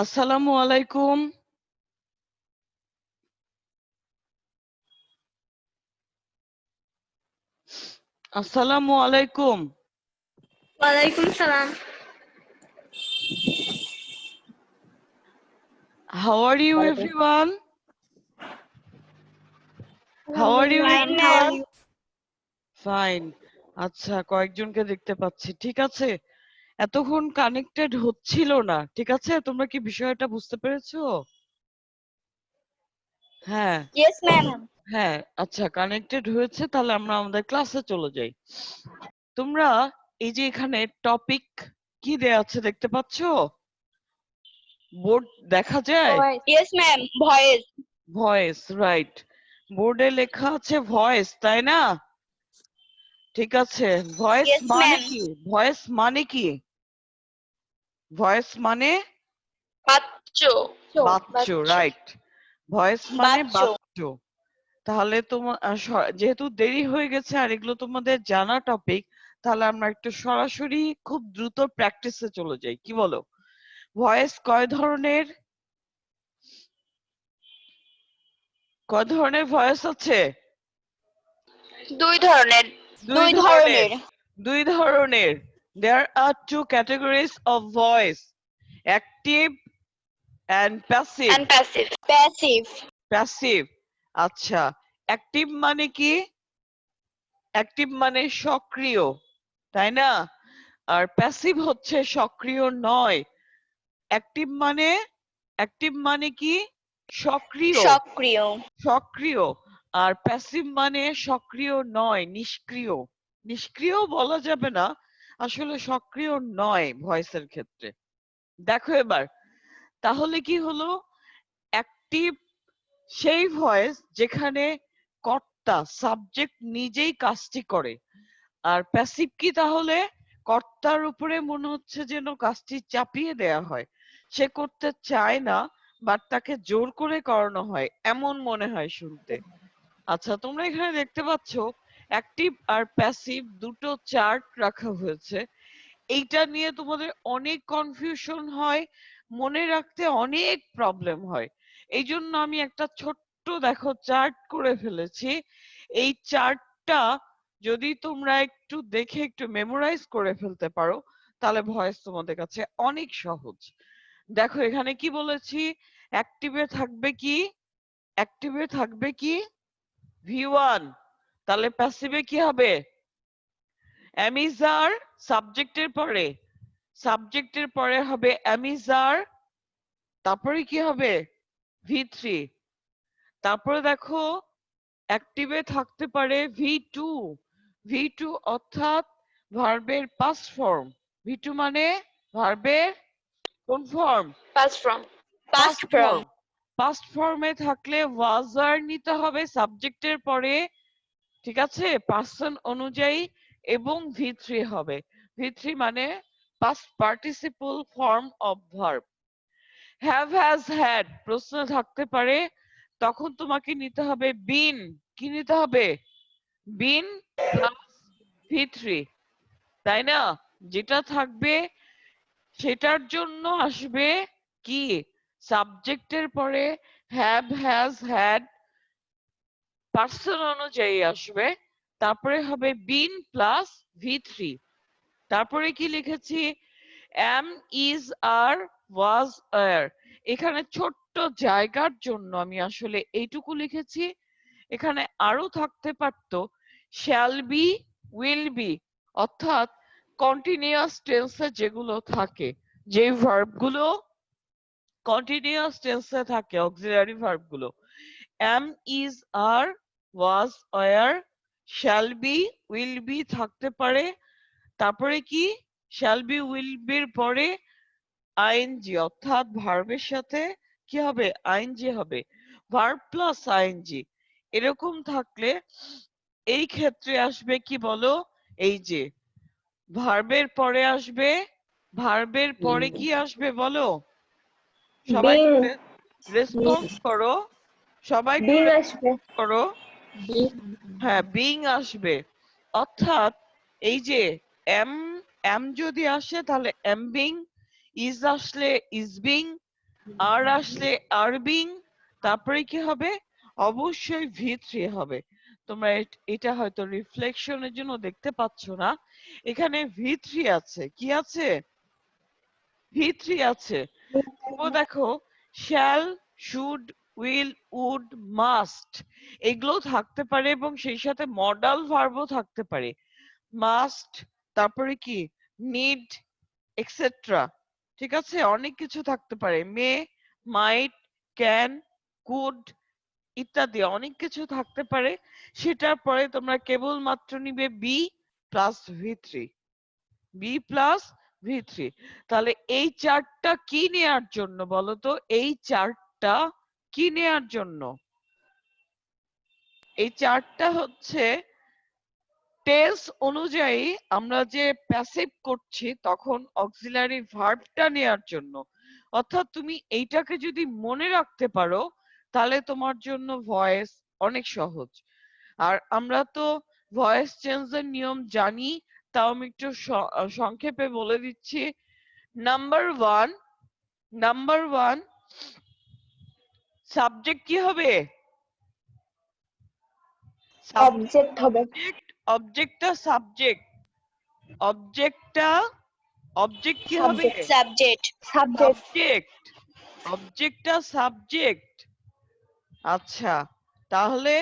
আসসালামু আলাইকুম। আসসালামু আলাইকুম। ওয়ালাইকুম সালাম। How are you everyone? How are you everyone? Fine. আচ্ছা, কয়েকজনকে দেখতে পাচ্ছি। ঠিক আছে, এতক্ষণ কানেক্টেড হচ্ছিল না। ঠিক আছে, তোমরা কি বিষয়টা বুঝতে পেরেছো? হ্যাঁ ইয়েস ম্যাম। হ্যাঁ, আচ্ছা, কানেক্টেড হয়েছে। তাহলে আমরা আমাদের ক্লাসে চলে যাই। তোমরা এই যে এখানে টপিক কি দেয়া আছে দেখতে পাচ্ছো? বোর্ড দেখা যায়? Yes ma'am. Voice. Voice, right. বোর্ডে লেখা আছে ভয়েস, তাই না? ঠিক আছে, ভয়েস Yes, মানে ma'am. কি? ভয়েস মানে কি? ভয়েস মানে বাচ্চো। বাচ্চু, রাইট। ভয়েস মানে বাচ্চো। বাচ্চু। তাহলে তোমার যেহেতু দেরি হয়ে গেছে আর এগুলো তোমাদের জানা টপিক, তাহলে আমরা একটু সরাসরি খুব দ্রুত প্র্যাকটিসে চলে যাই। কি বলো? ভয়েস কয় ধরনের? কয় ধরনের ভয়েস আছে? দুই ধরনের। দুই ধরনের। দুই ধরনের। There are two categories of voice, active and passive. And passive. Passive. Passive. আচ্ছা, অ্যাক্টিভ মানে কি? অ্যাক্টিভ মানে সক্রিয়, তাই না? আর প্যাসিভ হচ্ছে সক্রিয় নয়। অ্যাক্টিভ মানে কি? সক্রিয়। সক্রিয়। সক্রিয়। আর প্যাসিভ মানে সক্রিয় নয়, নিষ্ক্রিয়। নিষ্ক্রিয় বলা যাবে না, আসলে সক্রিয় নয় ভয়েসের ক্ষেত্রে। দেখো এবার, তাহলে কি হলো? অ্যাক্টিভ সেই ভয়েস যেখানে কর্তা সাবজেক্ট নিজেই কাজটি করে। আর প্যাসিভ কি? তাহলে কর্তার উপরে মনে হচ্ছে যেন কাজটি চাপিয়ে দেয়া হয়, সে করতে চায় না বাট তাকে জোর করে করানো হয়, এমন মনে হয় শুনতে। আচ্ছা, তোমরা এখানে দেখতে পাচ্ছ অ্যাক্টিভ আর প্যাসিভ দুটো চার্ট রাখা হয়েছে। এইটা নিয়ে তোমাদের অনেক কনফিউশন হয়, মনে রাখতে অনেক প্রবলেম হয়। এই জন্য আমি একটা ছোট্ট দেখো চার্ট করে ফেলেছি। এই চার্টটা যদি তোমরা একটু দেখে একটু মেমোরাইজ করে ফেলতে পারো, তাহলে ভয়েস তোমাদের কাছে অনেক সহজ। দেখো এখানে কি বলেছি? অ্যাক্টিভে থাকবে কি? অ্যাক্টিভে থাকবে কি? V1। তাহলে প্যাসিভে কি হবে? অ্যামিজার সাবজেক্টের পরে, সাবজেক্টের পরে হবে অ্যামিজার, তারপরে কি হবে? V3। তারপরে দেখো অ্যাক্টিভে থাকতে পারে V2। V2 অর্থাৎ ভার্বের পাস্ট ফর্ম। V2 মানে ভার্বের কোন form? Past form. Past form. Past ফর্মে থাকলে ওয়াজ আর নিতে হবে সাবজেক্টের পরে, ঠিক আছে, পার্সন অনুযায়ী, এবং V3 হবে। V3 মানে past participle form of verb. Have, has, had প্রশ্ন থাকতে পারে, তখন তোমাকে নিতে হবে বিন। কি নিতে হবে? বিন প্লাস V3, তাই না? যেটা থাকবে সেটার জন্য আসবে কি? সাবজেক্টের পরে হ্যাভ, হ্যাজ, হ্যাড পার্সন অনুযায়ী আসবে, তারপরে হবে বিন প্লাস V3। তারপরে কি লিখেছি? am, is, are, was, were। এখানে ছোট্ট জায়গার জন্য আমি আসলে এইটুকু লিখেছি। এখানে আরো থাকতে পারতো shall be, will be, অর্থাৎ কন্টিনিউয়াস টেন্সে যেগুলো থাকে, যে ভার্ব গুলো কন্টিনিউয়াস টেন্সে থাকে, অক্সিলারি ভার্ব গুলো am, is, are, was, were, shall be, will be থাকতে পারে। তারপরে কি? shall be, will be এর পরে আইএনজি, অর্থাৎ ভার্বের সাথে কি হবে? আইএনজি হবে। ভার্ব প্লাস আইএনজি এরকম থাকলে এই ক্ষেত্রে আসবে কি বলো? এই যে ভার্বের পরে আসবে, ভার্বের পরে কি আসবে বলো? সবাই রেসপন্স করো, সবাই করো। হ্যাঁ, বিং আসবে। অর্থাৎ এই যে এম, এম যদি আসে তাহলে এম বিং, ইজ আসলে ইজ বিং, আর আসলে আর বিং, তারপরে কি হবে? অবশ্যই V3 হবে। তোমরা এটা হয়তো রিফ্লেকশনের জন্য দেখতে পাচ্ছ না, এখানে V3 আছে। কি আছে? V3 আছে। ও দেখো, shall, should, will, would, must এগুলো থাকতে পারে এবং সেই সাথে মডাল ভার্বও থাকতে পারে। মাস্ট, তারপরে কি নিড, এক্সেট্রা। ঠিক আছে, অনেক কিছু থাকতে পারে। মে, মাইট, ক্যান, কুড ইত্যাদি অনেক কিছু থাকতে পারে। সেটার পরে তোমরা কেবলমাত্র নিবে B plus V3, B plus V3। তাহলে এই চারটা কি নেয়ার জন্য বলো তো? এই চারটা কি নেয়ার জন্য? এই চারটা হচ্ছে টেন্স অনুযায়ী আমরা যে প্যাসিভ করছি তখন অক্সিলারি ভার্বটা নেয়ার জন্য। অর্থাৎ তুমি এইটাকে যদি মনে রাখতে পারো তাহলে তোমার জন্য ভয়েস অনেক সহজ। আর আমরা তো ভয়েস চেঞ্জের নিয়ম জানি, তাও আমি একটু সংক্ষেপে বলে দিচ্ছি। নাম্বার ওয়ান, সাবজেক্ট কি হবে? অবজেক্ট হবে। অবজেক্টটা সাবজেক্ট, অবজেক্ট কি হবে? সাবজেক্ট। সাবজেক্ট, অবজেক্টটা সাবজেক্ট। আচ্ছা, তাহলে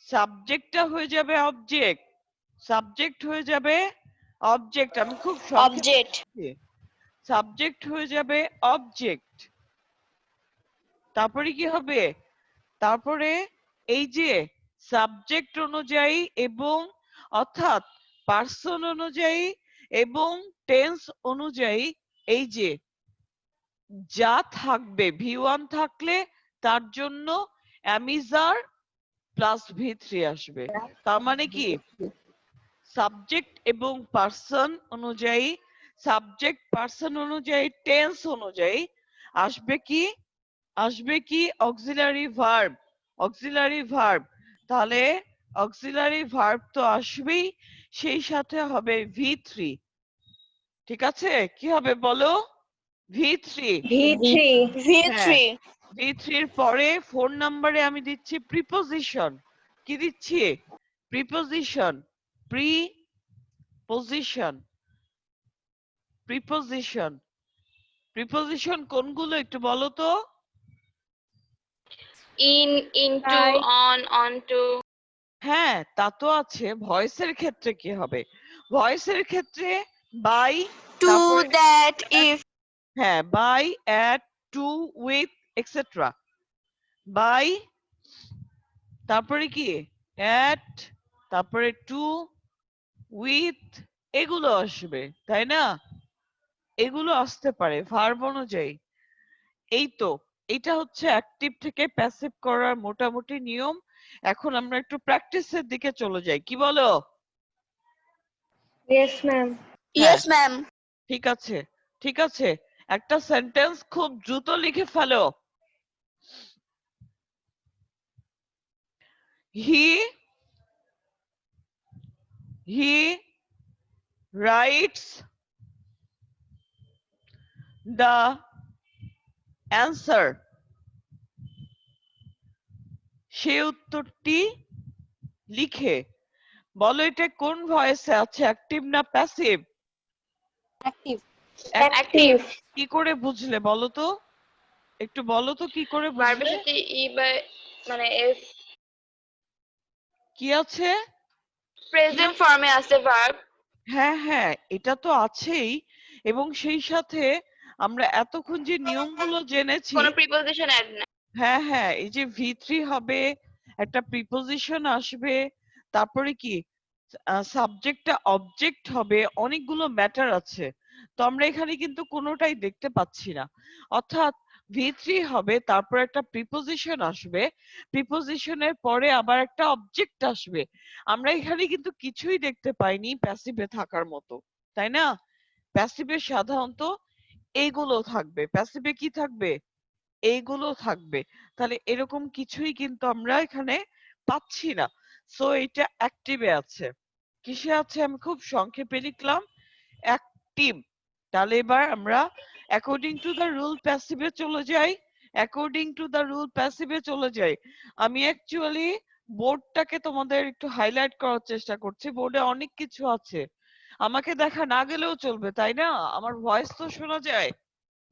সাবজেক্টটা হয়ে যাবে অবজেক্ট, সাবজেক্ট হয়ে যাবে অবজেক্ট। আমি খুব অবজেক্ট। সাবজেক্ট হয়ে যাবে অবজেক্ট। তারপরে কি হবে? তারপরে এই যে সাবজেক্ট অনুযায়ী এবং অর্থাৎ পার্সন অনুযায়ী এবং টেন্স অনুযায়ী এই যে যা থাকবে V1 থাকলে তার জন্য অ্যামিজার প্লাস V3 আসবে। তার মানে কি সাবজেক্ট এবং পার্সন অনুযায়ী, সাবজেক্ট পার্সন অনুযায়ী, টেন্স অনুযায়ী আসবে কি? আসবে কি? Auxiliary verb, auxiliary verb. তাহলে অক্সিলারি ভার্ব তো আসবেই, সেই সাথে হবে V3। ঠিক আছে, কি হবে বলো? V3। V3। V3 এর পরে 4 নম্বরে আমি দিচ্ছি প্রিপোজিশন। কি দিচ্ছি? Preposition, preposition, preposition. প্রিপোজিশন কোনগুলো একটু বলো তো? In, into, on, অনটু। হ্যাঁ, তা তো আছে। ভয়েসের ক্ষেত্রে কি হবে? ভয়েসের ক্ষেত্রে বাই, টু, তারপরে দ্যাট, ইফ। হ্যাঁ, by, at, to, with, etcetera. By, তারপরে কি অ্যাট, তারপরে টু, উইথ, এগুলো আসবে, তাই না? এগুলো আসতে পারে ভার্ব অনুযায়ী। এই তো, এটা হচ্ছে অ্যাক্টিভ থেকে প্যাসিভ করার মোটামুটি নিয়ম। এখন আমরা একটু প্র্যাকটিসের দিকে চলে যাই, কি বলো? Yes, ma'am. Yes ma'am. ঠিক আছে, ঠিক আছে, একটা সেন্টেন্স খুব দ্রুত লিখে ফেলো। হি writes the answer, সে উত্তরটি লিখে। বলো এটা কোন ভয়েসে আছে, অ্যাক্টিভ না প্যাসিভ? অ্যাক্টিভ। কি করে বুঝলে বলো তো? একটু বলো তো কি করে ভার্বের বুঝলে? সাথে ই বা মানে এস কি আছে? প্রেজেন্ট ফর্মে আছে ভার্ব। হ্যাঁ হ্যাঁ, এটা তো আছেই, এবং সেই সাথে আমরা এতক্ষণ যে নিয়মগুলো জেনেছি। কোনো প্রিপোজিশন অ্যাড না। হ্যাঁ হ্যাঁ, এই যে V3 হবে, একটা প্রিপোজিশন আসবে, তারপরে কি সাবজেক্টটা অবজেক্ট হবে, অনেকগুলো ম্যাটার আছে। তো আমরা এখানে কিন্তু কোনোটাই দেখতে পাচ্ছি না। অর্থাৎ V3 হবে, তারপর একটা প্রিপোজিশন আসবে, প্রিপোজিশনের পরে আবার একটা অবজেক্ট আসবে। আমরা এখানে কিন্তু কিছুই দেখতে পাইনি প্যাসিভে থাকার মতো, তাই না? প্যাসিভে সাধারণত এইগুলো থাকবে। প্যাসিভে কি থাকবে? এইগুলো থাকবে। তাহলে এরকম কিছুই কিন্তু আমরা এখানে পাচ্ছি না। সো এটা অ্যাক্টিভে আছে। কিসে আছে? আমি খুব সংক্ষেপে লিখলাম অ্যাক্টিভ। তাহলে এবার আমরা অ্যাকর্ডিং টু দ্য রুল প্যাসিভে চলে যাই, অ্যাকর্ডিং টু দ্য রুল প্যাসিভে চলে যাই। আমি অ্যাকচুয়ালি বোর্ডটাকে তোমাদের একটু হাইলাইট করার চেষ্টা করছি, বোর্ডে অনেক কিছু আছে, আমাকে দেখা না গেলেও চলবে তাই না, আমার ভয়েস তো শোনা যায়,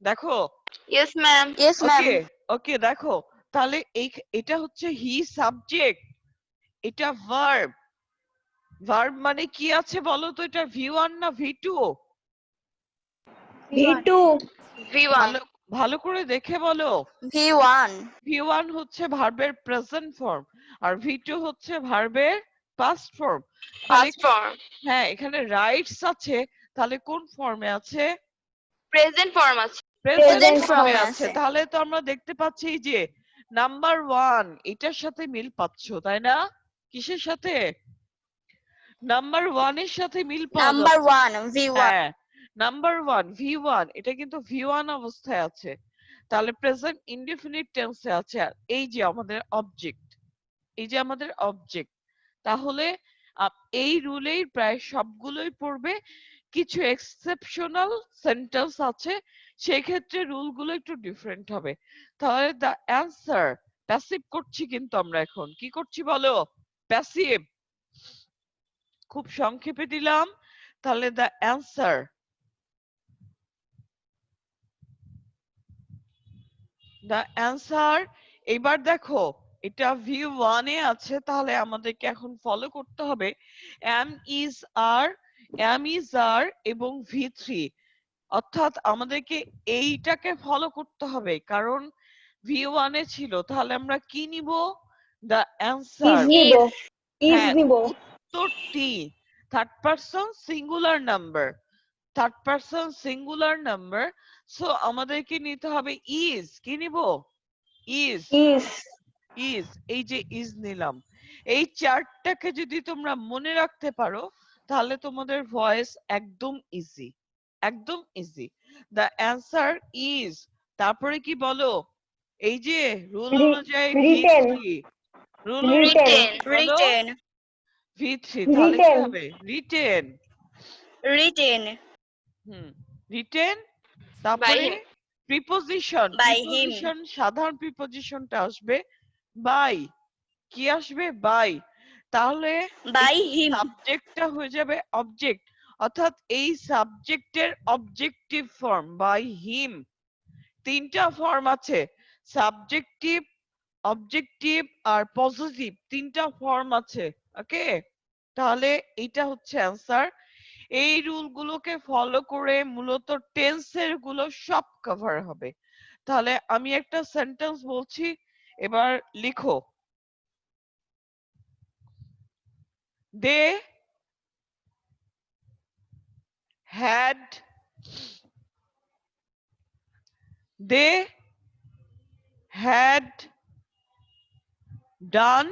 দেখো। Yes, ma'am. Yes, ma'am. ওকে ওকে দেখো, তাহলে এটা হচ্ছে হি সাবজেক্ট, এটা ভার্ব, ভার্ব মানে কি আছে বলো তো, এটা V1 না V2? V2. V1. ভালো ভালো করে দেখে বলো। V1. V1 হচ্ছে ভার্বের প্রেজেন্ট ফর্ম আর V2 হচ্ছে ভার্বের পাস্ট ফর্ম। Past form. হ্যাঁ, এখানে রাইটস আছে, তাহলে কোন ফর্মে আছে? Present form আছে। প্রেজেন্ট ফর্মে ফর্মে আছে। আছে। তাহলে তো আমরা দেখতে পাচ্ছি যে নাম্বার 1 এটার সাথে মিল পাচ্ছো তাই না? কিসের সাথে? নাম্বার 1 এর সাথে মিল পাওয়া Number যাচ্ছে। 1. V1. হ্যাঁ, নাম্বার 1 V1 এটা কিন্তু V1 অবস্থায় আছে, তাহলে প্রেজেন্ট ইনডিফিনিট টেন্সে আছে। আর এই যে আমাদের অবজেক্ট, এই যে আমাদের অবজেক্ট, তাহলে এই রুলেই প্রায় সবগুলোই পড়বে, কিছু এক্সেপশনাল সেন্টেন্স আছে সেই ক্ষেত্রে রুলগুলো একটু ডিফারেন্ট হবে। তাহলে দ্য অ্যান্সার, প্যাসিভ করছি কিন্তু আমরা এখন, কি করছি বলো? প্যাসিভ। খুব সংক্ষেপে দিলাম, তাহলে দ্য অ্যান্সার, দ্য অ্যান্সার। এবার দেখো এটা V1 এ আছে, তাহলে আমাদেরকে এখন ফলো করতে হবে am is are এবং V3, অর্থাৎ আমাদেরকে এইটাকে ফলো করতে হবে, কারণ V1 এ ছিল, তাহলে আমরা কি নিব? The answer. নিব। হ্যাঁ, নিব। উত্তরটি third person singular number, third person singular number, so আমাদেরকে নিতে হবে ইজ। কি নিব? ইজ। Is. ইজ, এই যে ইজ নিলাম। এই চারটাকে যদি তোমরা মনে রাখতে পারো তাহলে তোমাদের ভয়েস একদম ইজি, একদম ইজি। দ্য অ্যান্সার ইজ, তারপরে কি বলো? এই যে রুল অনুযায়ী written. V3, rule Written. Written. V3, তাহলে কি Written. হবে? রিটেন। Written. রিটেন। তারপরে him. Preposition, By him. Preposition সাধারণ প্রিপোজিশনটা আসবে বাই। কি আসবে? বাই। তাহলে By him. সাবজেক্টটা হয়ে যাবে অবজেক্ট, অর্থাৎ এই সাবজেক্টের অবজেক্টিভ ফর্ম বাই হিম। তিনটা ফর্ম আছে, সাবজেক্টিভ, অবজেক্টিভ আর পজিটিভ, তিনটা ফর্ম আছে। ওকে, তাহলে এটা হচ্ছে অ্যান্সার। এই রুলগুলোকে ফলো করে মূলত টেন্সের গুলো সব কভার হবে। তাহলে আমি একটা সেন্টেন্স বলছি, এবার লিখো। They had done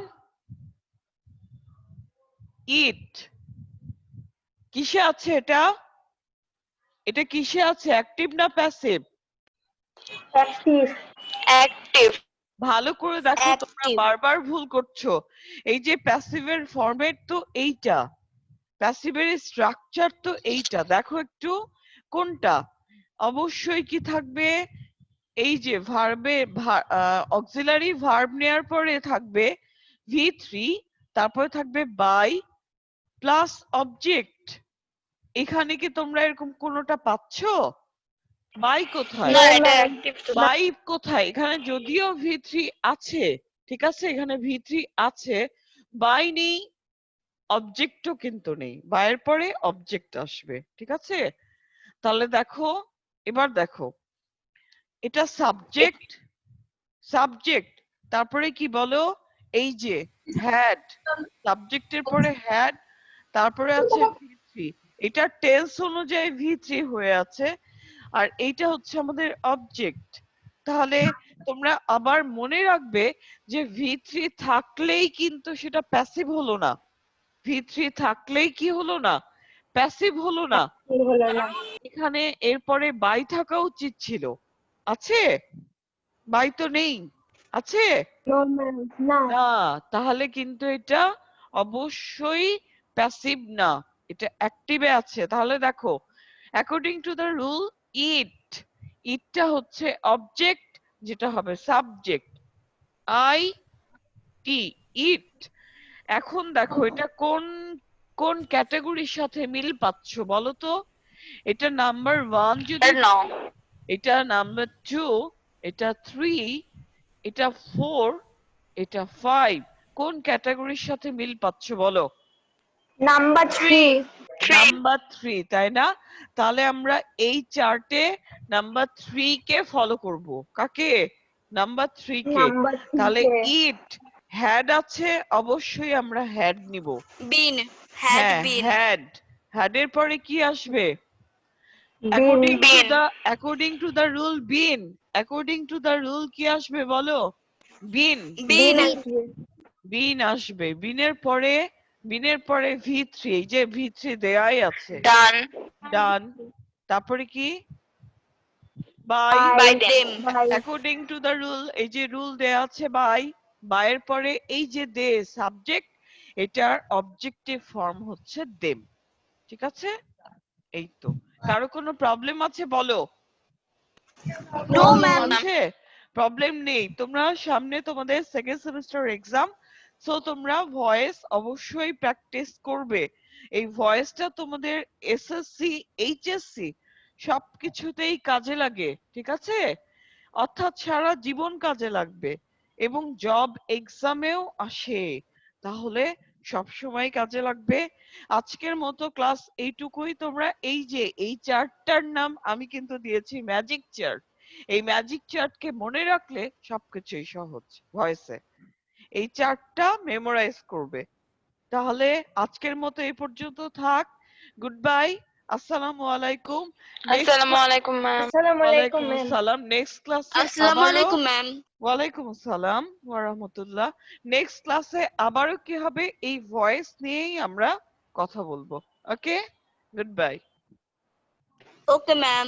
it. কিসে আছে এটা? এটা কিসে আছে? অ্যাক্টিভ না প্যাসিভ? Active. Active. ভালো করে দেখো, তোমরা Active. বারবার ভুল করছো। এই যে প্যাসিভের ফরম্যাট তো এইটা, প্যাসিভের স্ট্রাকচার তো এইটা, দেখো একটু কোনটা। অবশ্যই কি থাকবে? এই যে ভার্বে অক্সিলারি ভার্ব নেয়ার পরে থাকবে V3, তারপরে থাকবে বাই প্লাস অবজেক্ট। এখানে কি তোমরা এরকম কোনোটা পাচ্ছো? বাই কোথায়? না, এটা active তো। বাই কোথায়? এখানে যদিও V3 আছে, ঠিক আছে, এখানে V3 আছে, বাই নেই, অবজেক্টও কিন্তু নেই, বাইয়ের পরে অবজেক্ট আসবে, ঠিক আছে। তাহলে দেখো, এবার দেখো, এটা সাবজেক্ট, সাবজেক্ট, তারপরে কি বলো? এই যে হ্যাড, সাবজেক্টের পরে হ্যাড, তারপরে আছে V3, এটা টেন্স অনুযায়ী V3 হয়ে আছে, আর এইটা হচ্ছে আমাদের অবজেক্ট। তাহলে তোমরা আবার মনে রাখবে যে V3 থাকলেই কিন্তু সেটা প্যাসিভ হলো না, V3 থাকলেই কি হলো না? প্যাসিভ হলো না। এখানে এরপরে বাই থাকা উচিত ছিল, আছে? বাই তো নেই, আছে না। না, তাহলে কিন্তু এটা অবশ্যই প্যাসিভ না, এটা অ্যাক্টিভে আছে। তাহলে দেখো, according to the rule it, ইটটা হচ্ছে অবজেক্ট, যেটা হবে সাবজেক্ট। আই টি, ইট। এখন দেখো এটা কোন কোন ক্যাটাগরির সাথে মিল পাচ্ছ বলো তো? এটা নাম্বার 1 যদি, No. এটা নাম্বার 2, এটা 3, এটা 4, এটা 5, কোন ক্যাটাগরির সাথে মিল পাচ্ছ বলো? Number 3. 3. নাম্বার 3, তাই না? তাহলে আমরা এই চার্টে নাম্বার 3 কে ফলো করব। কাকে? নাম্বার 3 কে। Number 3. তাহলে ইট হ্যাড আছে, অবশ্যই আমরা হ্যাড নিব। Bin. হ্যাঁ, Had been. হ্যাড। হ্যাডের পরে কি আসবে? Bin. Bin. according to the rule bin. according to the rule কি আসবে বলো? বিন। Bin. বিন আসবে। বিনের পরে V3, এই যে V3 দেয়াই আছে। Done. ডান। তারপরে কি? By. By them. according to the rule, এই যে রুল দেয়া আছে বাই। বাইয়ের পরে এই যে দে সাবজেক্ট, এটার অবজেক্টিভ ফর্ম হচ্ছে দেম। ঠিক আছে? এই তো। কারো কোনো প্রবলেম আছে বলো? No, problem ma'am. আছে? প্রবলেম নেই। তোমরা সামনে তোমাদের সেকেন্ড সেমিস্টার এক্সাম, সো তোমরা ভয়েস অবশ্যই প্র্যাকটিস করবে। এই ভয়েসটা তোমাদের এসএসসি, এইচএসসি সবকিছুতেই কাজে লাগে। ঠিক আছে? অর্থাৎ সারা জীবন কাজে লাগবে এবং জব এক্সামেও আসে, তাহলে সব সময় কাজে লাগবে। আজকের মতো ক্লাস এইটুকুই। তোমরা এই যে এই চার্টটার নাম আমি কিন্তু দিয়েছি ম্যাজিক চার্ট। এই ম্যাজিক চার্টকে মনে রাখলে সবকিছুই সহজ ভয়েসে। এই চার্টটা মেমোরাইজ করবে। তাহলে আজকের মতো এই পর্যন্ত থাক। গুড বাই, আসসালামু আলাইকুম। Assalamu alaikum, ma'am. ওয়ালাইকুম আসসালাম। নেক্সট ক্লাসে Assalamu alaikum, ma'am. ওয়ালাইকুম আসসালাম ওয়া রাহমাতুল্লাহ। নেক্সট ক্লাসে আবারও কি হবে, এই ভয়েস নিয়েই আমরা কথা বলবো। ওকে, গুড বাই। Okay, ma'am.